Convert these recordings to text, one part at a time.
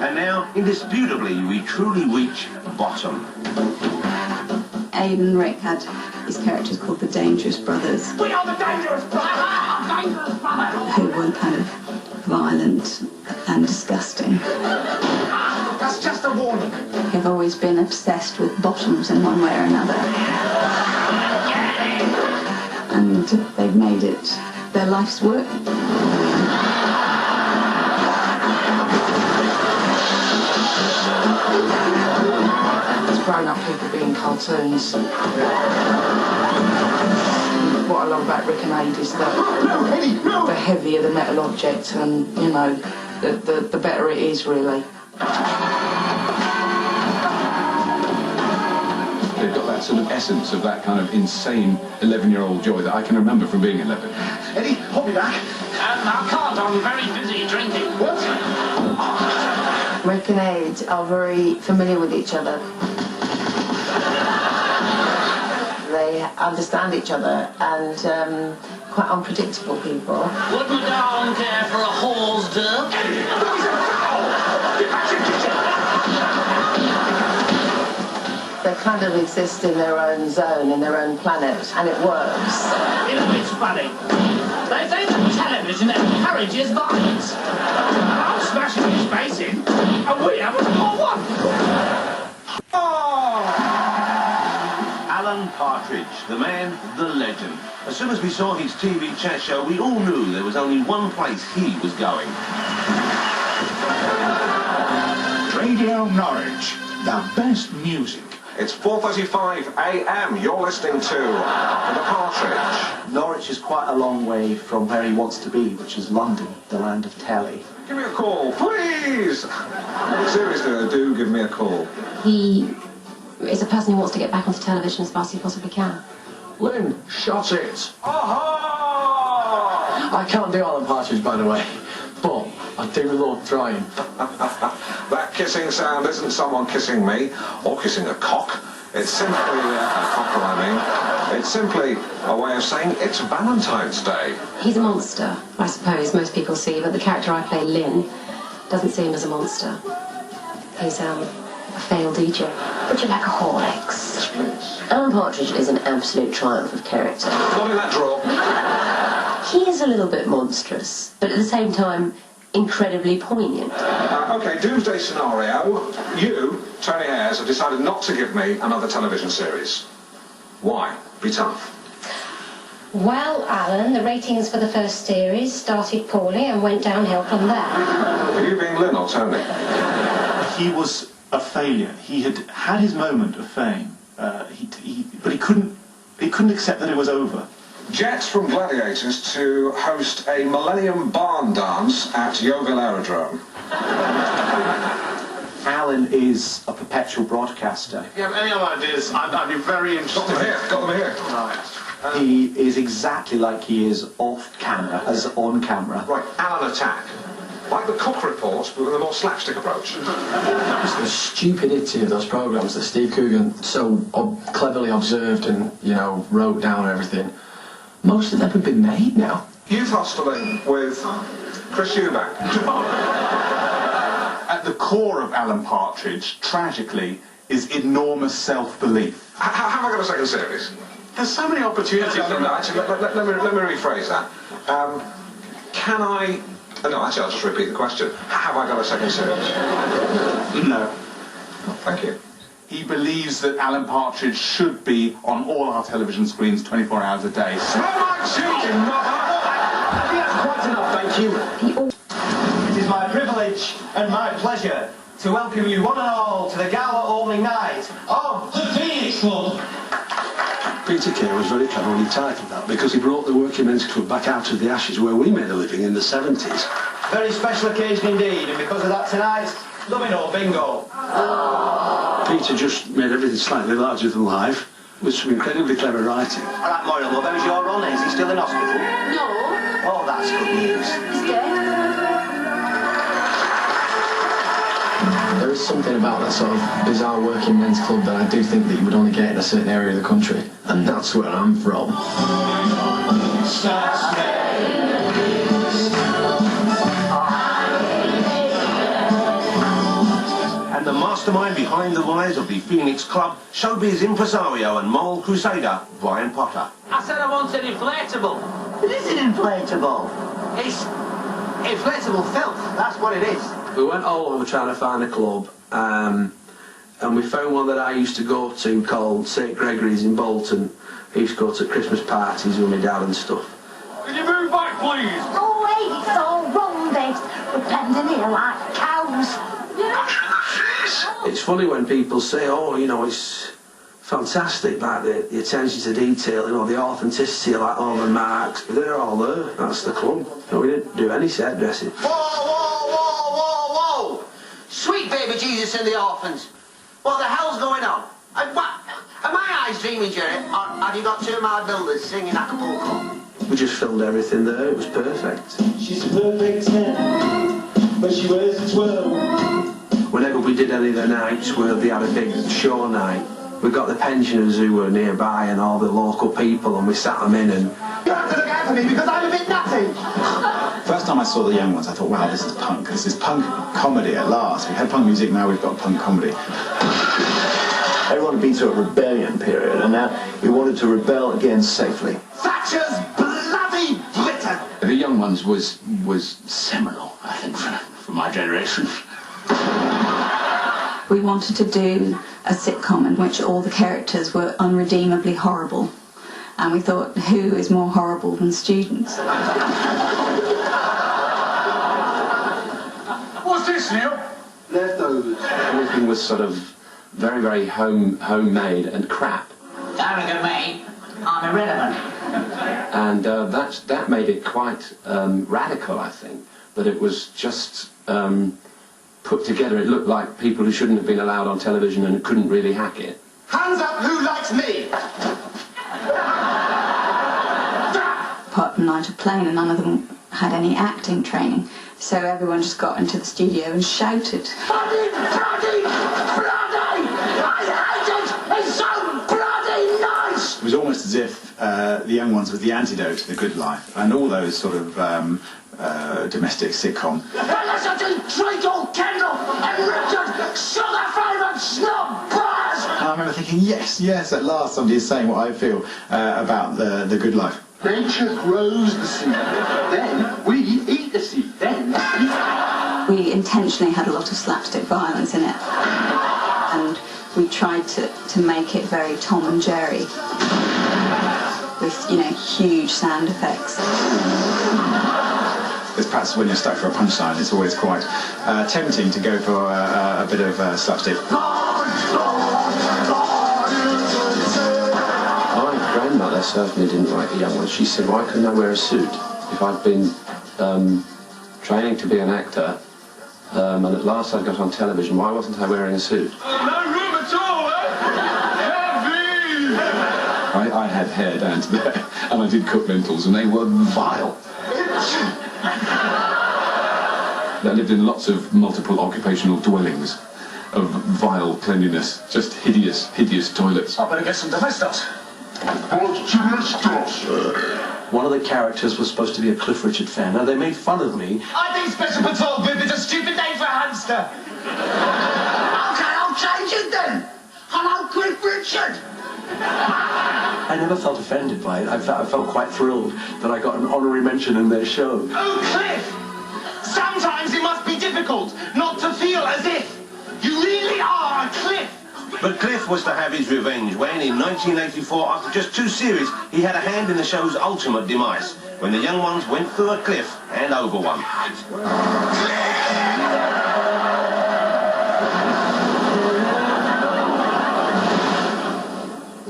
And now, indisputably, we truly reach bottom. Abe and Rick had these characters called the Dangerous Brothers. We are the Dangerous Brothers! Dangerous Brothers! Who were kind of violent and disgusting. That's just a warning. They've always been obsessed with bottoms in one way or another. And they've made it their life's work. Grown-up people being cartoons. What I love about Rick and Abe is that the heavier the metal object, and you know, the better it is, really. They've got that sort of essence of that kind of insane 11-year-old joy that I can remember from being 11. Eddie, hold me back. I can't, I'm very busy drinking. What? Rick and Abe are very familiar with each other. They understand each other, and quite unpredictable people. Would Madame care for a hors d'oeuvre? They kind of exist in their own zone, in their own planet, and it works. You know, it's funny. They say that television encourages violence. I'm smashing his face in, and we haven't got one. Alan Partridge, the man, the legend. As soon as we saw his TV chat show, we all knew there was only one place he was going. Radio Norwich, the best music. It's 4:35 a.m. You're listening to The Partridge. Norwich is quite a long way from where he wants to be, which is London, the land of telly. Give me a call, please! Seriously, do give me a call. He is a person who wants to get back onto television as fast as he possibly can. Lynn, shut it! Aha! I can't do Alan Partridge, by the way, but I do love trying. That kissing sound isn't someone kissing me, or kissing a cock. It's simply, a cockerel I mean. It's simply a way of saying it's Valentine's Day. He's a monster, I suppose most people see, but the character I play, Lynn, doesn't see him as a monster. He's, a failed DJ. Would you like a Horlicks? Alan Partridge is an absolute triumph of character. Not in that drawer. He is a little bit monstrous, but at the same time, incredibly poignant. Okay, doomsday scenario. You, Tony Ayres, have decided not to give me another television series. Why? Be tough. Well, Alan, the ratings for the first series started poorly and went downhill from there. Are you being Lynn or Tony? He was a failure. He had his moment of fame, but he couldn't accept that it was over. Jets from Gladiators to host a Millennium Barn Dance at Yeovil Aerodrome. Alan is a perpetual broadcaster. If you have any other ideas, I'd be very interested. Got them here. Right. He is exactly like he is off camera as on camera. Right, Alan Attack. Like the Cook Report, but with a more slapstick approach. The stupidity of those programmes that Steve Coogan so cleverly observed and, wrote down everything, most of them have been made now. Youth Hosteling with Chris Eubank. At the core of Alan Partridge, tragically, is enormous self-belief. Have I got a second series? There's so many opportunities. No, actually, let me rephrase that. Can I... No, actually, I'll just repeat the question. Have I got a second series? No. Oh, thank you. He believes that Alan Partridge should be on all our television screens 24 hours a day. Smell my cheating, mother! I think that's quite enough, thank you. It is my privilege and my pleasure to welcome you one and all to the gala opening night of the Phoenix Club. Peter Kay was very clever when he titled that because he brought the Working Men's Club back out of the ashes where we made a living in the 70s. Very special occasion indeed, and because of that tonight, Lumino Bingo. Peter just made everything slightly larger than life with some incredibly clever writing. All right, Moira, love, how's your Ron? Is he still in hospital? No. Oh, that's good news. He's dead. There is something about that sort of bizarre working men's club that I do think that you would only get in a certain area of the country, and that's where I'm from. mastermind behind the rise of the Phoenix Club, showbiz impresario and moral crusader, Brian Potter. I said I wanted inflatable. It isn't inflatable. It's inflatable filth, that's what it is. We went all over trying to find a club, and we found one that I used to go to called St Gregory's in Bolton. I used to go to Christmas parties with my dad and stuff. Can you move back, please? Oh, wait, it's all wrong, babes. We're blending here like cows. It's funny when people say, oh, you know, it's fantastic, like the attention to detail, you know, the authenticity, like all the marks. They're all there. That's the club. No, we didn't do any set dressing. Whoa, whoa, whoa, whoa, whoa! Sweet baby Jesus and the orphans. What the hell's going on? What? Are my eyes dreaming, Jerry? Or have you got two mad builders singing Acapulco? We just filmed everything there. It was perfect. She's a perfect 10, but she wears a 12. Whenever we did any of the nights where they had a big show night, we got the pensioners who were nearby and all the local people, and we sat them in and... You have to look out for me because I'm a bit nutty. First time I saw the young ones, I thought, wow, this is punk. This is punk comedy at last. We had punk music, now we've got punk comedy. Everyone had been through a rebellion period, and now we wanted to rebel again safely. Thatcher's bloody Britain! The Young Ones was seminal, I think, for my generation. We wanted to do a sitcom in which all the characters were unredeemably horrible. And we thought, who is more horrible than students? What's this, Neil? Leftovers. Everything was sort of very, very homemade and crap. Don't look at me. I'm irrelevant. And that made it quite radical, I think. But it was just put together. It looked like people who shouldn't have been allowed on television and couldn't really hack it. Hands up, who likes me? Apart from Nigel Plain, and none of them had any acting training. So everyone just got into the studio and shouted. Bloody, bloody, bloody! I hate it! It's so bloody nice! It was almost as if the Young Ones was the antidote to The Good Life, and all those sort of domestic sitcom. Listen to Treacle, Kendall, and Richard, sugar-flavoured snob bras! And I remember thinking, yes, at last somebody is saying what I feel about the Good Life. Nature grows the seed, then we eat the seed, then We intentionally had a lot of slapstick violence in it. And we tried to make it very Tom and Jerry. With, you know, huge sound effects. It's perhaps when you're stuck for a punchline, it's always quite tempting to go for a bit of slapstick. My grandmother certainly didn't like The Young Ones. She said, why couldn't I wear a suit? If I'd been training to be an actor, and at last I got on television, why wasn't I wearing a suit? No room at all, eh? Heavy! I had hair down to there, and I did cook lentils, and they were vile. I lived in lots of multiple occupational dwellings of vile cleanliness, just hideous, hideous toilets. I better get some domestos. one of the characters was supposed to be a Cliff Richard fan. Now, they made fun of me. I think Special Patrol Group is a stupid name for a hamster. Okay, I'll change it then. Hello, Cliff Richard. I never felt offended by it. I felt quite thrilled that I got an honorary mention in their show. Oh, Cliff! Sometimes it must be difficult not to feel as if you really are a Cliff. But Cliff was to have his revenge when, in 1984, after just 2 series, he had a hand in the show's ultimate demise, when the Young Ones went through a cliff and over one.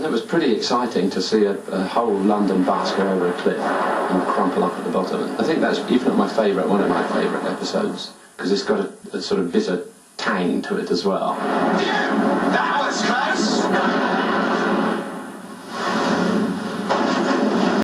It was pretty exciting to see a whole London bus go over a cliff and crumple up at the bottom. I think that's, if not my favourite, one of my favourite episodes, because it's got a sort of bitter tang to it as well. That was close.